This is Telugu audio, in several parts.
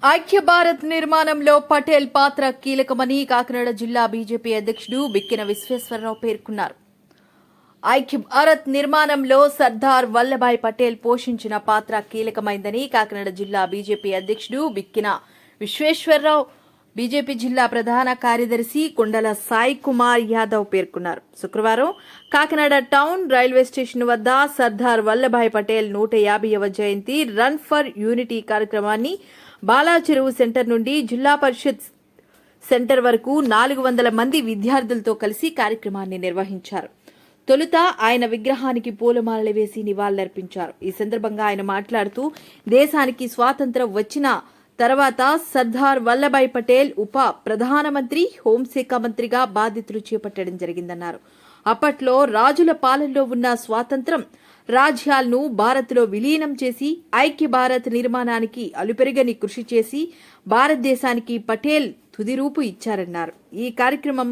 ఐక్య భారత్ నిర్మాణంలో పటేల్ పాత్ర కీలకమని కాకినాడ జిల్లా బీజేపీ అధ్యక్షుడు బిక్కిన విశ్వేశ్వరరావు పేర్కొన్నారు. ఐక్య భారత్ నిర్మాణంలో సర్దార్ వల్లభాయ్ పటేల్ పోషించిన పాత్ర కీలకమైందని కాకినాడ జిల్లా బీజేపీ అధ్యక్షుడు బిక్కిన విశ్వేశ్వరరావు, బీజేపీ జిల్లా ప్రధాన కార్యదర్శి కొండల సాయి కుమార్ యాదవ్ పేర్కొన్నారు. శుక్రవారం కాకినాడ టౌన్ రైల్వే స్టేషన్ వద్ద సర్దార్ వల్లభాయ్ పటేల్ 150వ జయంతి రన్ ఫర్ యూనిటీ కార్యక్రమాన్ని బాలాచెరువు సెంటర్ నుండి జిల్లా పరిషత్ సెంటర్ వరకు 400 మంది విద్యార్థులతో కలిసి కార్యక్రమాన్ని నిర్వహించారు. తొలుత ఆయన విగ్రహానికి పూలమాలలు వేసి నివాళులర్పించారు. ఈ సందర్భంగా ఆయన మాట్లాడుతూ దేశానికి స్వాతంత్ర్యం వచ్చిన తర్వాత సర్దార్ వల్లభాయ్ పటేల్ ఉప ప్రధానమంత్రి, హోంశాఖ మంత్రిగా బాధ్యతలు చేపట్టడం జరిగిందన్నారు. అప్పట్లో రాజుల పాలనలో ఉన్న స్వాతంత్ర్యం రాజ్యాలను భారత్లో విలీనం చేసి ఐక్య భారత్ నిర్మాణానికి అలుపెరగని కృషి చేసి భారతదేశానికి పటేల్ తుది రూపు ఇచ్చారన్నారు. ఈ కార్యక్రమం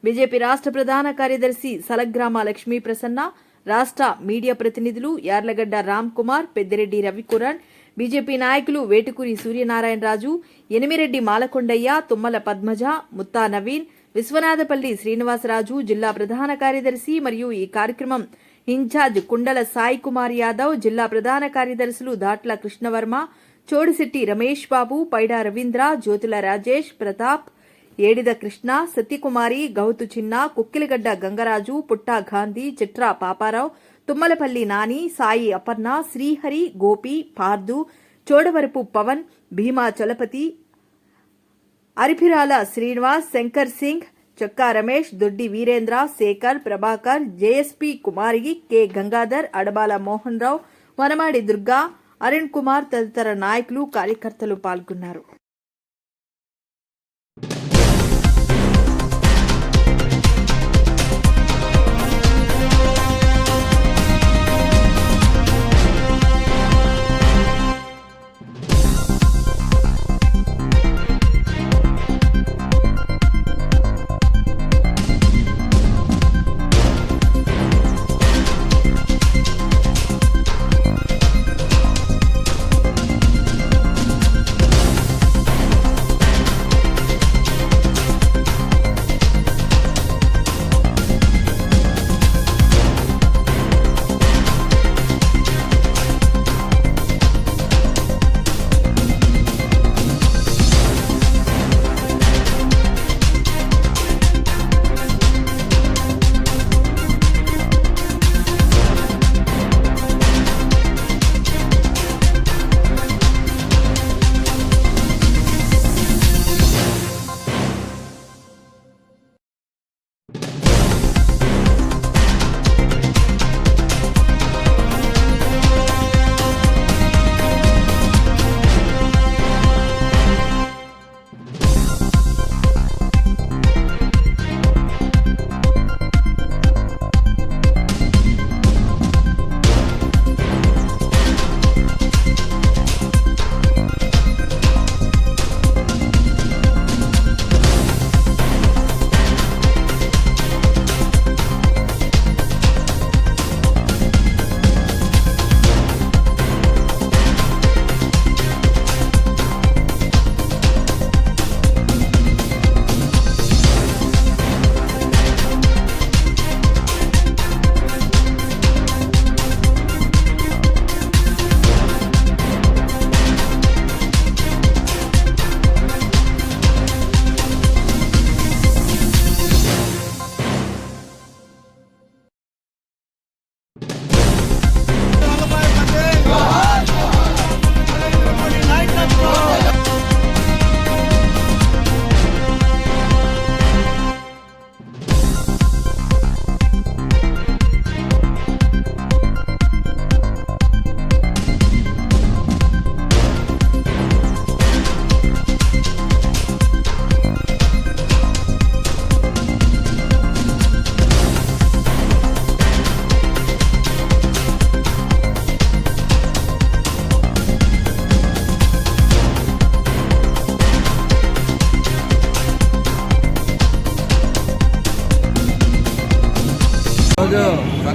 బీజేపీ రాష్ట్ర ప్రధాన కార్యదర్శి సలగ్రామ లక్ష్మీ ప్రసన్న, రాష్ట్ర మీడియా ప్రతినిధులు యార్లగడ్డ రామ్ కుమార్, పెద్దిరెడ్డి రవికురణ్, బీజేపీ నాయకులు వేటుకూరి సూర్యనారాయణరాజు, ఎనిమిరెడ్డి మాలకొండయ్య, తుమ్మల పద్మజ, ముత్తా నవీన్, విశ్వనాథపల్లి శ్రీనివాసరాజు, జిల్లా ప్రధాన కార్యదర్శి మరియు ఈ కార్యక్రమం ఇన్ఛార్జ్ కుండల సాయి కుమార్ యాదవ్, జిల్లా ప్రధాన కార్యదర్శులు దాట్ల కృష్ణవర్మ, చోడిశెట్టి రమేష్ బాబు, పైడా రవీంద్ర, జ్యోతుల రాజేష్, ప్రతాప్, ఏడిద కృష్ణ, సత్యకుమారి, గౌతు చిన్న, కుక్కిలిగడ్డ గంగరాజు, పుట్టా గాంధీ, చిట్రా పాపారావు, తుమ్మలపల్లి నాని, సాయి అపర్ణ, శ్రీహరి, గోపి, పార్దు, చోడవరపు పవన్, భీమా చలపతి, అరిపిరాల శ్రీనివాస్, శంకర్ సింగ్, చక్కా రమేష్, దొడ్డి వీరేంద్ర, శేఖర్, ప్రభాకర్, జేఎస్పీ కుమారి, కె గంగాధర్, అడబాల మోహన్ రావు, వనమాడి దుర్గా, అరుణ్ కుమార్ తదితర నాయకులు, కార్యకర్తలు పాల్గొన్నారు.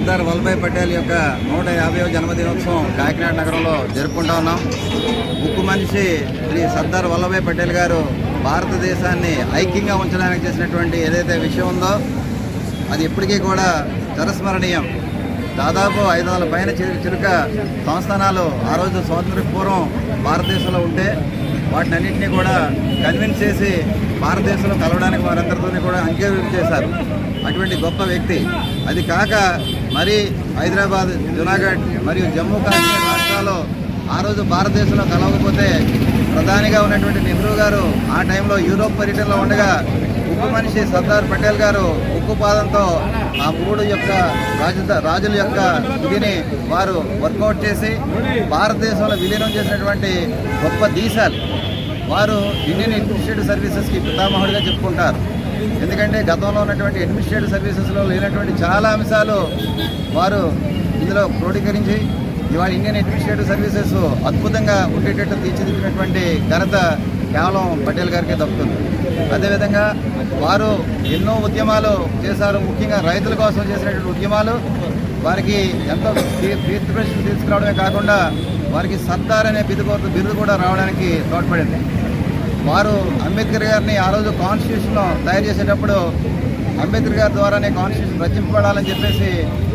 సర్దార్ వల్లభాయ్ పటేల్ యొక్క 150వ జన్మదినోత్సవం కాకినాడ నగరంలో జరుపుకుంటా ఉన్నాం. ఉక్కు మనిషి శ్రీ సర్దార్ వల్లభాయ్ పటేల్ గారు భారతదేశాన్ని ఐక్యంగా ఉంచడానికి చేసినటువంటి ఏదైతే విషయం ఉందో అది ఇప్పటికీ కూడా చిరస్మరణీయం. దాదాపు 500 పైన చిలుక సంస్థానాలు ఆ రోజు స్వాతంత్ర పూర్వం భారతదేశంలో ఉంటే వాటిని అన్నింటినీ కూడా కన్విన్స్ చేసి భారతదేశంలో కలవడానికి వారందరితోనే కూడా అంగీకారం చేశారు. అటువంటి గొప్ప వ్యక్తి. అది కాక మరి హైదరాబాద్, జునాగఢ్ మరియు జమ్మూ కాశ్మీర్ రాష్ట్రాల్లో ఆ రోజు భారతదేశంలో కలవకపోతే ప్రధానిగా ఉన్నటువంటి నెహ్రూ గారు ఆ టైంలో యూరోప్ పర్యటనలో ఉండగా ఉక్కు మనిషి సర్దార్ పటేల్ గారు ఉక్కు పాదంతో ఆ 3 యొక్క రాజుల యొక్క ఇదిని వారు వర్కౌట్ చేసి భారతదేశంలో విలీనం చేసినటువంటి గొప్ప దీశాలు. వారు ఇండియన్ అడ్మినిస్ట్రేటివ్ సర్వీసెస్కి పితామహుడిగా చెప్పుకుంటారు. ఎందుకంటే గతంలో ఉన్నటువంటి అడ్మినిస్ట్రేటివ్ సర్వీసెస్లో లేనటువంటి చాలా అంశాలు వారు ఇందులో క్రోడీకరించి ఇవాళ ఇండియన్ అడ్మినిస్ట్రేటివ్ సర్వీసెస్ అద్భుతంగా ఉండేటట్టు తీర్చిదిద్దినటువంటి ఘనత కేవలం పటేల్ గారికే దక్కుతుంది. అదేవిధంగా వారు ఎన్నో ఉద్యమాలు చేశారు. ముఖ్యంగా రైతుల కోసం చేసినటువంటి ఉద్యమాలు వారికి ఎంతో కీర్తి ప్రశ్నలు తీసుకురావడమే కాకుండా వారికి సర్దార్ అనే బిరుదు కూడా రావడానికి తోడ్పడింది. వారు అంబేద్కర్ గారిని ఆ రోజు కాన్స్టిట్యూషన్ తయారు చేసేటప్పుడు అంబేద్కర్ గారి ద్వారానే కాన్స్టిట్యూషన్ రచింపబడాలని చెప్పేసి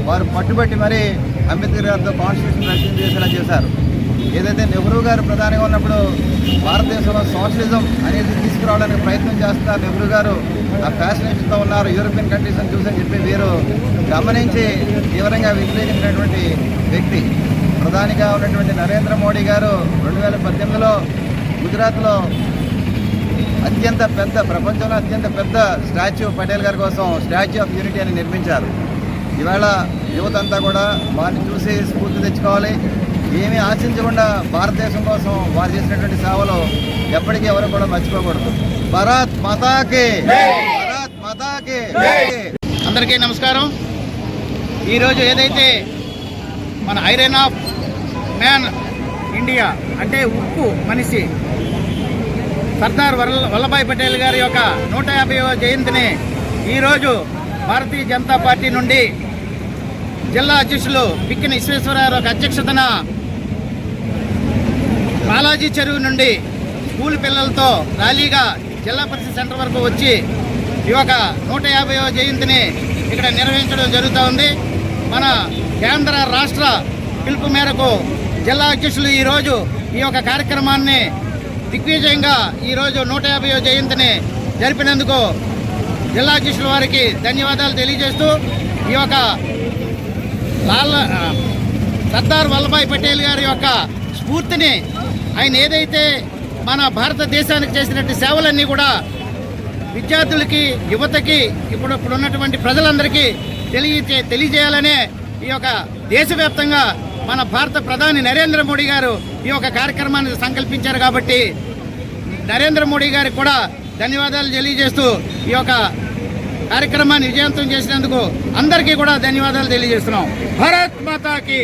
వారు పట్టుబట్టి మరీ అంబేద్కర్ గారితో కాన్స్టిట్యూషన్ రచన చేసేలా చేశారు. ఏదైతే నెహ్రూ గారు ప్రధానిగా ఉన్నప్పుడు భారతదేశంలో సోషలిజం అనేది తీసుకురావడానికి ప్రయత్నం చేస్తున్నారు నెహ్రూ గారు. ఆ ఫ్యాసినేషన్తో ఉన్నారు యూరోపియన్ కంట్రీస్ని చూసని చెప్పి వీరు గమనించి తీవ్రంగా వ్యతిరేకించినటువంటి వ్యక్తి. ప్రధానిగా ఉన్నటువంటి నరేంద్ర మోడీ గారు 2018లో గుజరాత్లో ప్రపంచంలో అత్యంత పెద్ద స్టాచ్యూ పటేల్ గారి కోసం స్టాచ్యూ ఆఫ్ యూనిటీ అని నిర్మించారు. ఇవాళ యువత అంతా కూడా వారిని చూసి స్ఫూర్తి తెచ్చుకోవాలి. ఏమీ ఆశించకుండా భారతదేశం కోసం వారు చేసినటువంటి సేవలు ఎప్పటికీ ఎవరు కూడా మర్చిపోకూడదు. భారత్ మాతాకి, భారత్ మాతాకి. అందరికీ నమస్కారం. ఈరోజు ఏదైతే మన ఐరన్ ఆఫ్ మ్యాన్ ఇండియా అంటే ఉక్కు మనిషి సర్దార్ వల్లభాయ్ పటేల్ గారి యొక్క 150వ జయంతిని ఈరోజు భారతీయ జనతా పార్టీ నుండి జిల్లా అధ్యక్షులు బిక్కిన విశ్వేశ్వరరావు అధ్యక్షతన బాలాజీ చెరువు నుండి స్కూల్ పిల్లలతో ర్యాలీగా జిల్లా పరిషత్ సెంటర్ వరకు వచ్చి ఈ యొక్క 150వ జయంతిని ఇక్కడ నిర్వహించడం జరుగుతూ ఉంది. మన కేంద్ర రాష్ట్ర పిలుపు మేరకు జిల్లా అధ్యక్షులు ఈరోజు ఈ యొక్క కార్యక్రమాన్ని దిగ్విజయంగా ఈరోజు 150వ జయంతిని జరిపినందుకు జిల్లా అధ్యక్షుల వారికి ధన్యవాదాలు తెలియజేస్తూ ఈ యొక్క సర్దార్ వల్లభాయ్ పటేల్ గారి యొక్క స్ఫూర్తిని ఆయన ఏదైతే మన భారతదేశానికి చేసినట్టు సేవలన్నీ కూడా విద్యార్థులకి, యువతకి, ఇప్పుడు ఉన్నటువంటి ప్రజలందరికీ తెలియజేయాలనే ఈ యొక్క దేశవ్యాప్తంగా మన భారత ప్రధాని నరేంద్ర మోడీ గారు ఈ యొక్క కార్యక్రమాన్ని సంకల్పించారు. కాబట్టి నరేంద్ర మోడీ గారికి కూడా ధన్యవాదాలు తెలియజేస్తూ ఈ యొక్క కార్యక్రమాన్ని విజయవంతం చేసినందుకు అందరికీ కూడా ధన్యవాదాలు తెలియజేస్తున్నాం. భారత్ మాతాకి.